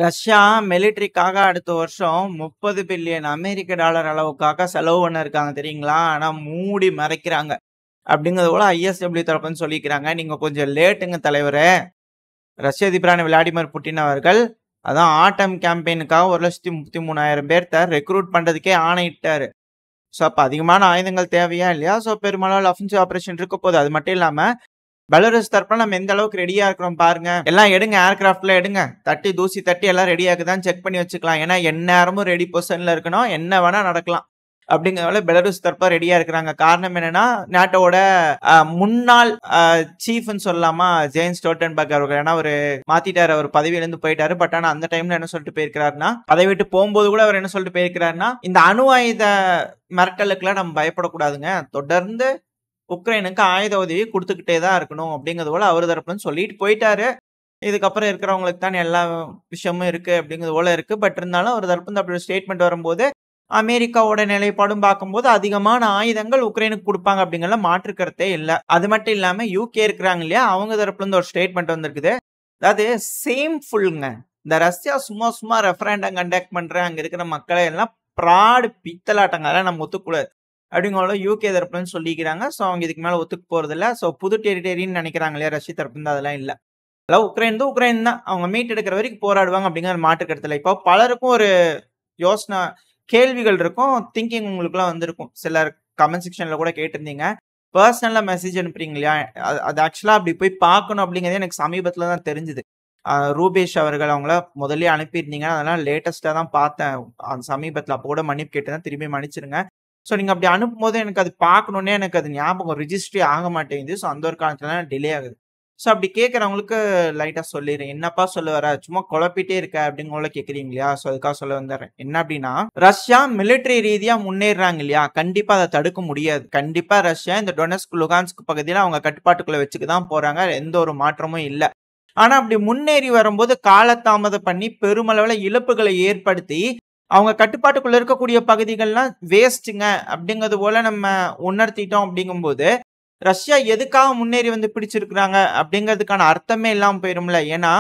Russia மிலிட்டரிக்காக அடுத்த வருஷம் 30 billion அமெரிக்க dollar அளவுக்காக செலவு பண்ண இருக்காங்க தெரியுங்களா? ஆனா மூடி மறைக்கிறாங்க. அப்படிங்கிறது போல ஐஎஸ்டபிள்யூ தரப்புன்னு சொல்லிக்கிறாங்க. நீங்க கொஞ்சம் லேட்டுங்க தலைவரே. ரஷ்ய அதிபரான விளாடிமிர் புட்டின் அவர்கள் அதான் ஆட்டம் கேம்பெயினுக்காக 1,33,000 பேர்த்த ரெக்ரூட் பண்றதுக்கே ஆணையிட்டாரு. ஸோ அப்ப அதிகமான ஆயுதங்கள் தேவையா இல்லையா? ஸோ பெருமளவில் அஃபென்சிவ் ஆபரேஷன் இருக்க போகுது. அது மட்டும் இல்லாம பெலாரஸ் தரப்புல நம்ம எந்த அளவுக்கு ரெடியா இருக்கிறோம் பாருங்க. எல்லாம் எடுங்க, ஏர்கிராஃப்ட்ல எடுங்க, தட்டி தூசி தட்டி எல்லாம் ரெடியா இருக்குதான்னு செக் பண்ணி வச்சுக்கலாம். ஏன்னா எந்நேரமும் ரெடி பொசிஷன்ல இருக்கணும், என்ன வேணா நடக்கலாம் அப்படிங்கிறதால பெலாரஸ் தரப்பா ரெடியா இருக்கிறாங்க. காரணம் என்னன்னா நாட்டோட முன்னாள் சீஃப்னு சொல்லலாமா ஜேன் ஸ்டோல்டன்பர்க் அவர்கள். ஏன்னா அவர் மாத்திட்டாரு, அவர் பதவியிலிருந்து போயிட்டாரு. பட் ஆனா அந்த டைம்ல என்ன சொல்லிட்டு போயிருக்கிறாருன்னா, பதவி விட்டு போகும்போது கூட அவர் என்ன சொல்லிட்டு போயிருக்கிறாருன்னா, இந்த அணு ஆயுத மிரட்டலுக்குலாம் நம்ம பயப்படக்கூடாதுங்க, தொடர்ந்து உக்ரைனுக்கு ஆயுத உதவி கொடுத்துக்கிட்டே தான் இருக்கணும் அப்படிங்கிறது போல அவர் தரப்புன்னு சொல்லிட்டு போயிட்டாரு. இதுக்கப்புறம் இருக்கிறவங்களுக்கு தான் எல்லா விஷயமும் இருக்கு அப்படிங்கிறது போல இருக்கு. பட் இருந்தாலும் ஒரு தரப்பு அப்படி ஒரு ஸ்டேட்மெண்ட் வரும்போது அமெரிக்காவோட நிலைப்பாடும் பார்க்கும்போது அதிகமான ஆயுதங்கள் உக்ரைனுக்கு கொடுப்பாங்க அப்படிங்கிற மாற்று கருத்தே இல்லை. அது மட்டும் இல்லாம யூகே இருக்கிறாங்க இல்லையா, அவங்க தரப்புல இருந்து ஒரு ஸ்டேட்மெண்ட் வந்திருக்குது. அதாவது சேம் ஃபுல்லுங்க, இந்த ரஷ்யா சும்மா சும்மா ரெஃபரண்டம் கண்டக்ட் பண்ற அங்க இருக்கிற மக்களை எல்லாம் ப்ராடு பித்தலாட்டங்க, அதெல்லாம் நம்ம ஒத்துக்கூடாது அப்படிங்கிற யூகே தரப்புலன்னு சொல்லிக்கிறாங்க. ஸோ அவங்க இதுக்கு மேல ஒத்துக்கு போறது இல்லை. ஸோ புது டெரிட்டரின்னு நினைக்கிறாங்க இல்லையா ரஷ்ய தரப்பு இருந்து, அதெல்லாம் இல்லை. அதாவது உக்ரைன் தான் அவங்க மீட் எடுக்கிற வரைக்கும் போராடுவாங்க அப்படிங்கிற மாற்று கருத்துல. இப்போ பலருக்கும் ஒரு யோசனை கேள்விகள் இருக்கும், திங்கிங் உங்களுக்குலாம் வந்திருக்கும். சிலர் கமெண்ட் செக்ஷன்ல கூட கேட்டிருந்தீங்க, பர்சனலா மெசேஜ் அனுப்புறீங்க இல்லையா, அது ஆக்சுவலா அப்படி போய் பார்க்கணும் அப்படிங்கிறதே எனக்கு சமீபத்துல தான் தெரிஞ்சுது. ரூபேஷ் அவர்கள் அவங்கள முதல்ல அனுப்பியிருந்தீங்க, அதெல்லாம் லேட்டஸ்டா தான் பார்த்தேன் அந்த சமீபத்தில். அப்போ கூட மன்னிப்பு கேட்டு தான் திரும்பி மன்னிச்சிருங்க. ஸோ நீங்க அப்படி அனுப்பும் போது எனக்கு அது பார்க்கணுன்னே எனக்கு அது ஞாபகம் ரிஜிஸ்ட்ரி ஆக மாட்டேங்குது. ஸோ அந்த ஒரு காரணத்துல டிலே ஆகுது. ஸோ அப்படி கேட்குறவங்களுக்கு லைட்டாக சொல்லிடுறேன். என்னப்பா சொல்ல வர, சும்மா குழப்பிட்டே இருக்க அப்படிங்கிற கேட்குறீங்க இல்லையா? ஸோ அதுக்காக சொல்ல வந்துடுறேன். என்ன அப்படின்னா, ரஷ்யா மிலிட்டரி ரீதியா முன்னேறாங்க இல்லையா, கண்டிப்பா அதை தடுக்க முடியாது. கண்டிப்பா ரஷ்யா இந்த டொனெஸ்க் லுகான்ஸ்க் பகுதியில் அவங்க கட்டுப்பாட்டுக்குள்ள வச்சுக்க தான் போறாங்க, எந்த ஒரு மாற்றமும் இல்லை. ஆனா அப்படி முன்னேறி வரும்போது காலதாமதம் பண்ணி பெருமளவில் இழப்புகளை ஏற்படுத்தி அவங்க கட்டுப்பாட்டுக்குள்ள இருக்கக்கூடிய பகுதிகள்லாம் வேஸ்ட்டுங்க அப்படிங்கிறது போல நம்ம உணர்த்திட்டோம். அப்படிங்கும்போது ரஷ்யா எதுக்காக முன்னேறி வந்து பிடிச்சிருக்கிறாங்க அப்படிங்கிறதுக்கான அர்த்தமே இல்லாம போயிரும்ல. ஏன்னா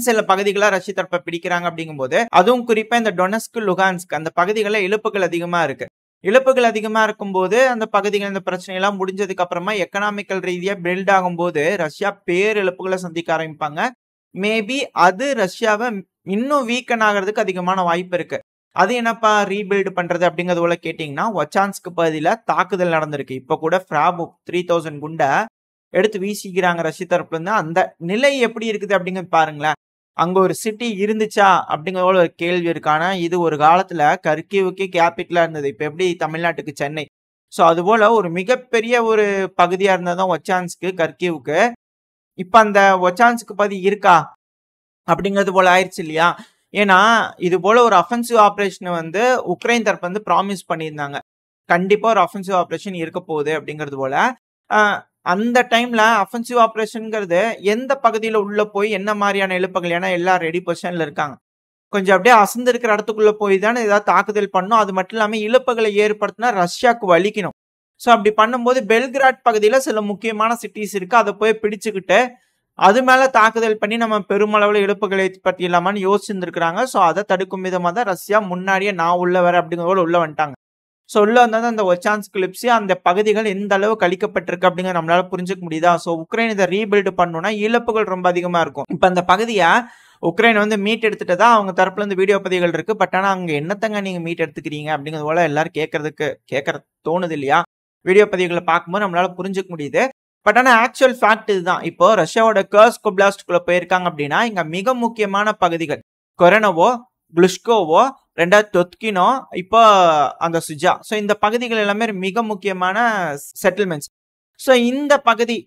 சில பகுதிகளா ரஷ்ய தரப்பை பிடிக்கிறாங்க அப்படிங்கும்போது, அதுவும் குறிப்பா இந்த டொனெஸ்க் லுகான்ஸ்க் அந்த பகுதிகளில் இழப்புகள் அதிகமா இருக்கு. இழப்புகள் அதிகமா இருக்கும்போது அந்த பகுதிகள் இந்த பிரச்சனை எல்லாம் முடிஞ்சதுக்கு அப்புறமா எக்கனாமிக்கல் ரீதியா பில்ட் ஆகும்போது ரஷ்யா பேரிழப்புகளை சந்திக்க ஆரம்பிப்பாங்க. மேபி அது ரஷ்யாவை இன்னும் வீக்கன் ஆகிறதுக்கு அதிகமான வாய்ப்பு இருக்கு. அது என்னப்பா ரீபில்டு பண்றது அப்படிங்கிறது போல கேட்டீங்கன்னா, ஒச்சான்ஸ்க் பகுதியில தாக்குதல் நடந்திருக்கு. இப்ப கூட ஃப்ராபு 3000 குண்டை எடுத்து வீசிக்கிறாங்க ரஷ்ய தரப்புல இருந்து. அந்த நிலை எப்படி இருக்குது அப்படிங்கிறது பாருங்களேன். அங்க ஒரு சிட்டி இருந்துச்சா அப்படிங்கிற போல ஒரு கேள்வி இருக்கு. ஆனா இது ஒரு காலத்துல கர்கிவுக்கு கேபிட்டலா இருந்தது. இப்ப எப்படி தமிழ்நாட்டுக்கு சென்னை. ஸோ அது போல ஒரு மிகப்பெரிய ஒரு பகுதியா இருந்ததுதான் ஒச்சான்ஸ்க்கு, கர்கிவுக்கு. இப்ப அந்த ஒச்சான்ஸ்க் பகுதி இருக்கா அப்படிங்கிறது போல ஆயிடுச்சு இல்லையா? ஏன்னா இது போல ஒரு அஃபென்சிவ் ஆபரேஷன் வந்து உக்ரைன் தரப்பு வந்து ப்ராமிஸ் பண்ணியிருந்தாங்க. கண்டிப்பா ஒரு அஃபென்சிவ் ஆபரேஷன் இருக்க போகுது அப்படிங்கிறது போல. அந்த டைம்ல அஃபென்சிவ் ஆபரேஷன்ங்கிறது எந்த பகுதியில உள்ள போய் என்ன மாதிரியான இழப்புகள், ஏன்னா எல்லாம் ரெடி பொசிஷன்ல இருக்காங்க, கொஞ்சம் அப்படியே அசந்து இருக்கிற இடத்துக்குள்ள போய் தானே ஏதாவது தாக்குதல் பண்ணும். அது மட்டும் இல்லாம இழப்புகளை ஏற்படுத்தினா ரஷ்யாவுக்கு வலிக்கணும். ஸோ அப்படி பண்ணும்போது பெல்கிராட் பகுதியில சில முக்கியமான சிட்டிஸ் இருக்கு, அதை போய் பிடிச்சுக்கிட்டு அது மேல தாக்குதல் பண்ணி நம்ம பெருமளவுல இழப்புகளை பற்றி இல்லாமன்னு யோசிச்சிருந்துருக்காங்க. ஸோ அதை தடுக்கும் விதமா தான் ரஷ்யா முன்னாடியே நான் உள்ள வர அப்படிங்கிறத உள்ள வந்துட்டாங்க. ஸோ உள்ள வந்தா அந்த ஒச்சான்ஸ்க் கிளிப்ஸி அந்த பகுதிகள் எந்த அளவு கழிக்கப்பட்டிருக்கு அப்படிங்கிற நம்மளால புரிஞ்சுக்க முடியுதா? ஸோ உக்ரைன் இதை ரீபில்டு பண்ணணும்னா இழப்புகள் ரொம்ப அதிகமா இருக்கும். இப்ப அந்த பகுதியை உக்ரைன் வந்து மீட் எடுத்துட்டு தான் அவங்க தரப்புல இருந்து வீடியோ பதிவுகள் இருக்கு. பட் ஆனா அங்க என்னத்தங்க நீங்க மீட் எடுத்துக்கிறீங்க அப்படிங்கிறது போல எல்லாரும் கேட்கற தோணுது இல்லையா? வீடியோ பதிவுகளை பார்க்கும்போது நம்மளால புரிஞ்சுக்க முடியுது. பட் ஆனா ஆக்சுவல் ஃபேக்ட் இதுதான். இப்போ ரஷ்யாவோட கர்ஸ்க் ஒப்லாஸ்ட்குள்ள போயிருக்காங்க அப்படின்னா இங்க மிக முக்கியமான பகுதிகள் கொரனோவோ, குளுஷ்கோவோ, 2வது தொத்கினோ, இப்போ அந்த சுஜா. ஸோ இந்த பகுதிகள் எல்லாமே மிக முக்கியமான செட்டில்மெண்ட்ஸ். ஸோ இந்த பகுதி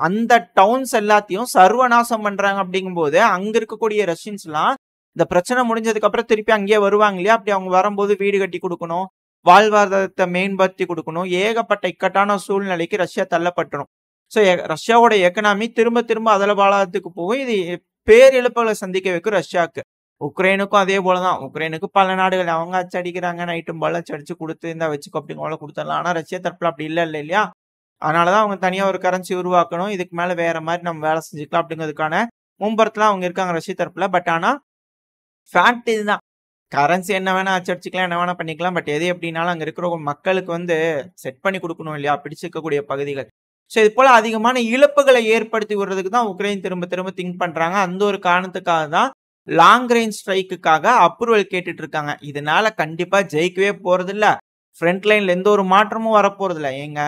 அந்த டவுன்ஸ் எல்லாத்தையும் சர்வநாசம் பண்றாங்க. அப்படிங்கும்போது அங்க இருக்கக்கூடிய ரஷ்யன்ஸ் எல்லாம் இந்த பிரச்சனை முடிஞ்சதுக்கு அப்புறம் திருப்பி அங்கேயே வருவாங்க இல்லையா? அப்படி அவங்க வரும்போது வீடு கட்டி கொடுக்கணும், வாழ்வாதாரத்தை மேம்படுத்தி கொடுக்கணும், ஏகப்பட்ட இக்கட்டான சூழ்நிலைக்கு ரஷ்யா தள்ளப்பட்டுரும். ஸோ ரஷ்யாவோட எக்கனாமி திரும்ப திரும்ப அதலபாலத்துக்கு போகும். இது பேரிழப்புகளை சந்திக்க வைக்கும் ரஷ்யாவுக்கு. உக்ரைனுக்கும் அதே போலதான். உக்ரைனுக்கு பல நாடுகள் அவங்க அச்சடிக்கிறாங்க, நைட்டும் போல அடிச்சு கொடுத்து இந்த வச்சுக்கோ அப்படிங்க கொடுத்துடலாம். ஆனா ரஷ்யா தரப்புல அப்படி இல்லை இல்லையா? அதனாலதான் அவங்க தனியா ஒரு கரன்சி உருவாக்கணும், இதுக்கு மேல வேற மாதிரி நம்ம வேலை செஞ்சுக்கலாம் அப்படிங்கிறதுக்கான மும்பரத்துல அவங்க இருக்காங்க ரஷ்ய தரப்புல. பட் ஆனா ஃபேக்ட் இதுதான். கரன்சி என்ன வேணா அச்சடிச்சுக்கலாம், என்ன வேணா பண்ணிக்கலாம். பட் எது எப்படின்னாலும் அங்க இருக்கிற மக்களுக்கு வந்து செட் பண்ணி குடுக்கணும் இல்லையா? பிடிச்சிருக்கக்கூடிய பகுதிகள். ஸோ இது போல அதிகமான இழப்புகளை ஏற்படுத்தி விடுறதுக்கு தான் உக்ரைன் திரும்ப திரும்ப திங்க் பண்றாங்க. அந்த ஒரு காரணத்துக்காக தான் லாங் ரேஞ்ச் ஸ்ட்ரைக்குக்காக அப்ரூவல் கேட்டுட்டு இருக்காங்க. இதனால கண்டிப்பா ஜெயிக்கவே போறதில்ல. ஃப்ரண்ட் லைன்ல எந்த ஒரு மாற்றமும் வரப்போறதில்ல. ஏங்க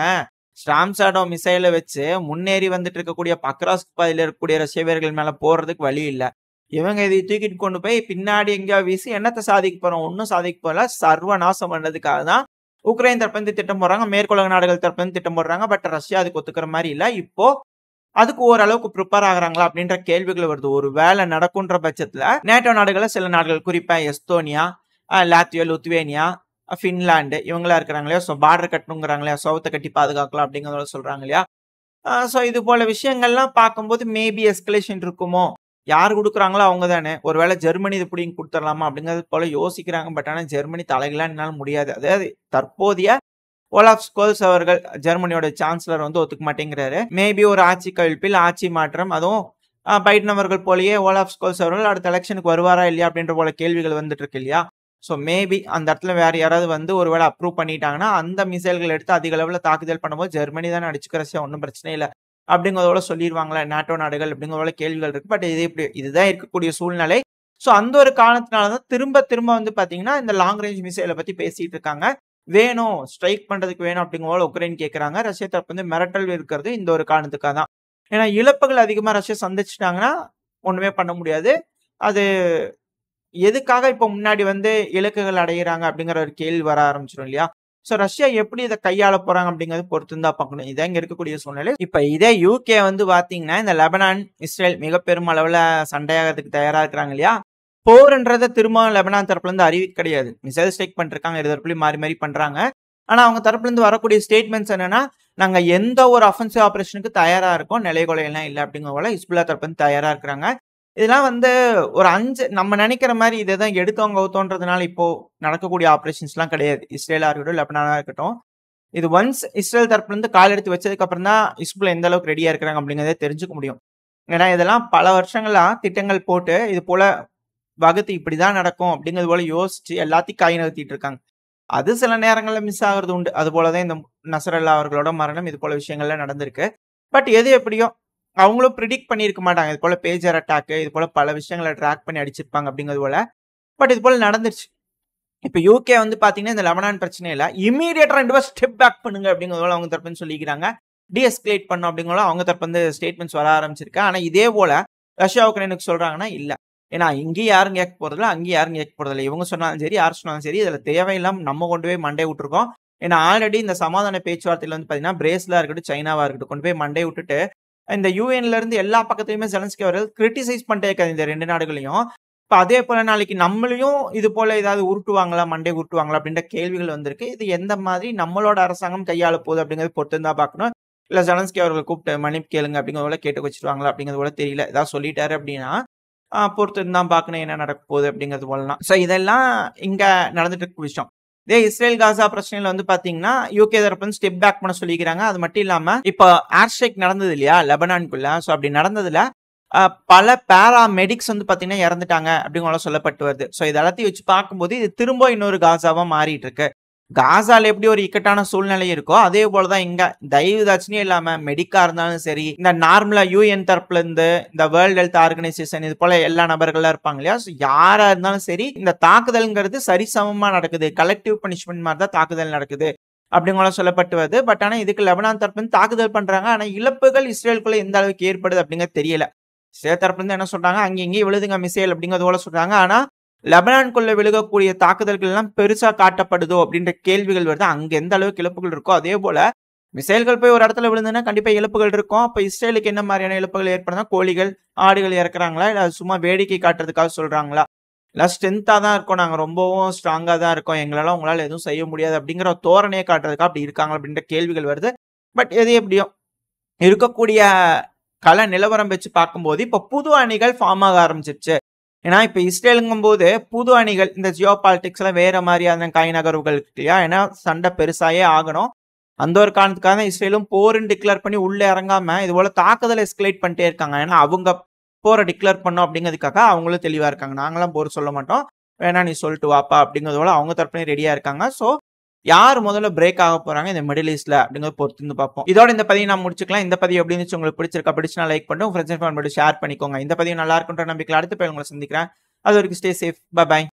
ஸ்டார்ம் ஷேடோ மிசைல வச்சு முன்னேறி வந்துட்டு இருக்கக்கூடிய பக்ராஸ்க் பாதையில இருக்கக்கூடிய ரஷ்ய வீரர்கள் மேல போறதுக்கு வழி இல்ல. இவங்க இதை தூக்கிட்டு கொண்டு போய் பின்னாடி எங்கேயோ வீசி என்னத்த சாதிக்க போறோம்? ஒன்னும் சாதிக்க போல. சர்வநாசம் பண்ணதுக்காக தான் உக்ரைன் தரப்புலேருந்து திட்டம் போடுறாங்க. மேற்குலக நாடுகள் தரப்புலேருந்து திட்டம் போடுறாங்க. பட் ரஷ்யா அதுக்கு ஒத்துக்கிற மாதிரி இல்ல. இப்போ அதுக்கு ஓரளவுக்கு ப்ரிப்பேர் ஆகுறாங்களா அப்படின்ற கேள்விகள் வருது. ஒரு வேலை நடக்குன்ற பட்சத்துல நேட்டோ நாடுகளை சில நாடுகள் குறிப்பா எஸ்தோனியா, லாத்வியா, லுத்வேனியா, ஃபின்லாந்து இவங்களா இருக்கிறாங்க இல்லையா? ஸோ பார்டர் கட்டணுங்கிறாங்க இல்லையா? சவுத்தை கட்டி பாதுகாக்கலாம் அப்படிங்கிறத சொல்றாங்க இல்லையா? ஸோ இது போல விஷயங்கள்லாம் பார்க்கும்போது மேபி எஸ்கலேஷன் இருக்குமோ? யார் குடுக்குறாங்களோ அவங்க தானே. ஒருவேளை ஜெர்மனி இது புடிங்கி குடுத்துடலாமா அப்படிங்கிறது போல யோசிக்கிறாங்க. பட் ஆனா ஜெர்மனி தலைகளா என்னால முடியாது. அதாவது தற்போதைய ஓலாஃப் ஸ்கோல்ஸ் அவர்கள் ஜெர்மனியோட சான்சலர் வந்து ஒத்துக்க மாட்டேங்கிறாரு. மேபி ஒரு ஆட்சி கவிழ்ப்பில் ஆட்சி மாற்றம், அதுவும் பைடன் அவர்கள் போலயே ஓலாஃப் ஸ்கோல்ஸ் அவர்கள் அடுத்த எலெக்ஷனுக்கு வருவாரா இல்லையா அப்படின்ற போல கேள்விகள் வந்துட்டு இருக்கு இல்லையா? ஸோ மேபி அந்த இடத்துல வேற யாராவது வந்து ஒருவேளை அப்ரூவ் பண்ணிட்டாங்கன்னா அந்த மிசைல்கள் எடுத்து அதிக அளவில் தாக்குதல் பண்ணும்போது ஜெர்மனி தானே அடிச்சுக்க ரஷ்யா ஒன்றும் பிரச்சனை இல்லை அப்படிங்கிறதோட சொல்லிடுவாங்களா நாட்டோ நாடுகள் அப்படிங்கிறதோட கேள்விகள் இருக்கு. பட் இது இப்படி இதுதான் இருக்கக்கூடிய சூழ்நிலை. ஸோ அந்த ஒரு காரணத்தினாலதான் திரும்ப திரும்ப வந்து பாத்தீங்கன்னா இந்த லாங் ரேஞ்ச் மிசைலை பத்தி பேசிட்டு இருக்காங்க. வேணும் ஸ்ட்ரைக் பண்றதுக்கு வேணும் அப்படிங்கிற உக்ரைன் கேட்கறாங்க. ரஷ்யா தரப்பு வந்து மிரட்டல் இருக்கிறது இந்த ஒரு காரணத்துக்காக தான். ஏன்னா இழப்புகள் அதிகமா ரஷ்யா சந்திச்சுட்டாங்கன்னா ஒண்ணுமே பண்ண முடியாது. அது எதுக்காக இப்ப முன்னாடி வந்து இலக்குகள் அடைகிறாங்க அப்படிங்கிற ஒரு கேள்வி வர ஆரம்பிச்சிடும் இல்லையா? சோ ரஷ்யா எப்படி இதை கையாள போறாங்க அப்படிங்கறது பொறுத்து தான் பார்க்கணும். இதான் இங்க இருக்கக்கூடிய சூழ்நிலை. இப்ப இதே யூகே வந்து பாத்தீங்கன்னா இந்த லெபனான் இஸ்ரேல் மிக பெரும் அளவுல சண்டையாகிறதுக்கு தயாரா இருக்கிறாங்க இல்லையா? போர்ன்றத திரும்ப லெபனான் தரப்புல இருந்து அறிவிக்க கிடையாது. மிசைல் ஸ்ட்ரைக் பண்ணிருக்காங்க, இரு தரப்புலயும் மாறி மாறி பண்றாங்க. ஆனா அவங்க தரப்புல இருந்து வரக்கூடிய ஸ்டேட்மெண்ட்ஸ் என்னன்னா, நாங்க எந்த ஒரு அஃபென்சிவ் ஆபரேஷனுக்கு தயாரா இருக்கோம், நிலைகொலை எல்லாம் இல்லை அப்படிங்கிற போல ஹிஸ்புல்லா தரப்புல இருந்து தயாரா இருக்கிறாங்க. இதெல்லாம் வந்து ஒரு 5 நம்ம நினைக்கிற மாதிரி இதுதான் எடுத்தோம் கவுத்தோன்றதுனால இப்போ நடக்கக்கூடிய ஆபரேஷன்ஸ்லாம் கிடையாது. இஸ்ரேலா இருக்கட்டும், லெபனானா இருக்கட்டும். இது ஒன்ஸ் இஸ்ரேல் தரப்புல இருந்து கால் எடுத்து வச்சதுக்கு அப்புறம் தான் ஹிஸ்புல்லா எந்த அளவுக்கு ரெடியா இருக்கிறாங்க அப்படிங்கறதே தெரிஞ்சுக்க முடியும். ஏன்னா இதெல்லாம் பல வருஷங்களா திட்டங்கள் போட்டு இது போல வகுத்து இப்படிதான் நடக்கும் அப்படிங்கிறது போல யோசிச்சு எல்லாத்தையும் காய் நகர்த்திட்டு இருக்காங்க. அது சில நேரங்கள்ல மிஸ் ஆகுறது உண்டு. அது போலதான் இந்த நசரல்லா அவர்களோட மரணம் இது போல விஷயங்கள்லாம் நடந்திருக்கு. பட் எது எப்படியோ அவங்களும் ப்ரிடிக்ட் பண்ணியிருக்க மாட்டாங்க. இது போல பேஜர் அட்டாக் இது போல பல விஷயங்களை ட்ராக் பண்ணி அடிச்சிருப்பாங்க அப்படிங்கிறது போல. பட் இது போல நடந்துருச்சு. இப்ப யூகே வந்து பாத்தீங்கன்னா இந்த லெபனான் பிரச்சனையில இமீடியட்டா 2 பேர் ஸ்டெப் பேக் பண்ணுங்க அப்படிங்கிறது போல அவங்க தரப்புன்னு சொல்லிக்கிறாங்க. டிஎஸ்கலேட் பண்ணும் அப்படிங்கிறத அவங்க தரப்பு வந்து ஸ்டேட்மெண்ட்ஸ் வர ஆரம்பிச்சிருக்கு. ஆனா இதே போல ரஷ்யா உக்ரைனுக்கு சொல்றாங்கன்னா இல்ல. ஏன்னா இங்கேயும் யாரும் கேட்க போறதில்ல, அங்கேயும் யாரும் கேட்க போறதில்ல. இவங்க சொன்னாலும் சரி, யார் சொன்னாலும் சரி, இதுல தேவையில்லாம நம்ம கொண்டு போய் மண்டை விட்டுருக்கோம். ஏன்னா ஆல்ரெடி இந்த சமாதான பேச்சுவார்த்தையில வந்து பாத்தீங்கன்னா பிரேஸ்லா இருக்கட்டும், சைனாவா இருக்கட்டும் கொண்டு போய் மண்டை விட்டுட்டு இந்த யூஎன்ல இருந்து எல்லா பக்கத்துலயுமே ஜெலன்ஸ்கி அவர்கள் கிரிட்டிசைஸ் பண்ணிட்டே இருக்காது இந்த 2 நாடுகளையும். இப்ப அதே போல நாளைக்கு நம்மளையும் இது போல ஏதாவது உருட்டுவாங்களா, மண்டை உருட்டுவாங்களா அப்படின்ற கேள்விகள் வந்திருக்கு. இது எந்த மாதிரி நம்மளோட அரசாங்கம் கையாள போகுது அப்படிங்கிறது பொறுத்து தான் பார்க்கணும். இல்ல ஜெலன்ஸ்கி அவர்கள் கூப்பிட்டு மன்னிப்பு கேளுங்க அப்படிங்கிறத போல கேட்டு வச்சிருவாங்களா அப்படிங்கிறது போல தெரியல. ஏதாவது சொல்லிட்டாரு அப்படின்னா பொறுத்து தான் பார்க்கணும் என்ன நடக்க போகுது அப்படிங்கிறது போலலாம். ஸோ இதெல்லாம் இங்க நடந்துட்டு இருக்க விஷயம். இதே இஸ்ரேல் காசா பிரச்சனையில வந்து பாத்தீங்கன்னா யூகே தரப்பு ஸ்டெப் பேக் பண்ண சொல்லிக்கிறாங்க. அது மட்டும் இல்லாம இப்ப ஏர் ஸ்ட்ரைக் நடந்தது இல்லையா லெபனானுக்குள்ள. ஸோ அப்படி நடந்ததுல பல பேராமெடிக்ஸ் வந்து பாத்தீங்கன்னா இறந்துட்டாங்க அப்படிங்கிற சொல்லப்பட்டு வருது. ஸோ இது எல்லாத்தையும் வச்சு பார்க்கும்போது இது திரும்ப இன்னொரு காசாவா மாறிட்டு இருக்கு. காசால எப்படி ஒரு இக்கட்டான சூழ்நிலை இருக்கோ அதே போலதான் இங்க தயவு தாட்சியே இல்லாம மெடிக்கா இருந்தாலும் சரி, இந்த நார்மலா யூஎன் தரப்புல இருந்து இந்த வேர்ல்ட் ஹெல்த் ஆர்கனைசேஷன் இது போல எல்லா நபர்கள்லாம் இருப்பாங்க இல்லையா? யாரா இருந்தாலும் சரி இந்த தாக்குதல்ங்கிறது சரிசமமா நடக்குது. கலெக்டிவ் பனிஷ்மெண்ட் மாதிரி தான் தாக்குதல் நடக்குது அப்படிங்கிற சொல்லப்பட்டு வருது. பட் ஆனா இதுக்கு லெபனான் தரப்பு இருந்து தாக்குதல் பண்றாங்க. ஆனா இழப்புகள் இஸ்ரேலுக்குள்ள எந்த அளவுக்கு ஏற்படுது அப்படிங்கிறது தெரியல. இஸ்ரேல் தரப்புல இருந்து என்ன சொல்றாங்க, அங்க இங்கேயும் விழுதுங்க மிசைல் அப்படிங்கிறது போல சொல்றாங்க. ஆனா லெபனானுக்குள்ள விழுகக்கூடிய தாக்குதல்கள் எல்லாம் பெருசா காட்டப்படுதோ அப்படின்ற கேள்விகள் வருது. அங்க எந்த அளவுக்கு இழப்புகள் இருக்கோ அதே போல மிசைல்கள் போய் ஒரு இடத்துல விழுந்துன்னா கண்டிப்பா இழப்புகள் இருக்கும். அப்ப இஸ்ரேலுக்கு என்ன மாதிரியான இழப்புகள் ஏற்படுதா, கோழிகள் ஆடுகள் இறக்குறாங்களா, இல்ல சும்மா வேடிக்கை காட்டுறதுக்காக சொல்றாங்களா, இல்ல ஸ்ட்ரென்த்தா தான் இருக்கோம், நாங்க ரொம்பவும் ஸ்ட்ராங்கா தான் இருக்கோம், எங்களால உங்களால எதுவும் செய்ய முடியாது அப்படிங்கிற தோரணையை காட்டுறதுக்கா அப்படி இருக்காங்க அப்படின்ற கேள்விகள் வருது. பட் எது எப்படியோ இருக்கக்கூடிய கள நிலவரம் வச்சு பார்க்கும்போது இப்ப புது அணிகள் ஃபார்ம் ஆக ஆரம்பிச்சிருச்சு. ஏன்னா இப்ப இஸ்ரேலுங்கும் போது புது அணிகள் இந்த ஜியோ பாலிடிக்ஸ் எல்லாம் வேற மாதிரியான கை நகர்வுகள் இருக்கு இல்லையா? ஏன்னா சண்டை பெருசாயே ஆகணும். அந்த ஒரு காரணத்துக்காக இஸ்ரேலும் போர்ன்னு டிக்ளேர் பண்ணி உள்ள இறங்காம இது போல தாக்குதல் எஸ்கலேட் பண்ணிட்டே இருக்காங்க. ஏன்னா அவங்க போரை டிக்ளேர் பண்ணோம் அப்படிங்கிறதுக்காக அவங்களும் தெளிவா இருக்காங்க. நாங்கலாம் போர் சொல்ல மாட்டோம். வேணா நீ சொல்லிட்டு வாப்பா அப்படிங்கிறது போல அவங்க தரப்புலயும் ரெடியா இருக்காங்க. ஸோ யார் முதல்ல பிரேக் ஆக போறாங்க இந்த மிடில் ஈஸ்ட்ல அப்படிங்கறத பொறுத்து இருந்து பார்ப்போம். இதோட இந்த பதிவை நான் முடிச்சுக்கலாம். இந்த பதிவு எப்படி இருந்துச்சு உங்களுக்கு பிடிச்சிருக்கா? பிடிச்சுனா லைக் பண்ணிட்டு உங்க ஃப்ரெண்ட்ஸ் அண்ட் ஃபேமிலியோட ஷேர் பண்ணிக்கோங்க. இந்த பதிவு நல்லா இருக்குன்ற நம்பிக்கையில அடுத்த பதிவு உங்களை சந்திக்கிறேன். அது வரைக்கும் ஸ்டே சேஃப். By by.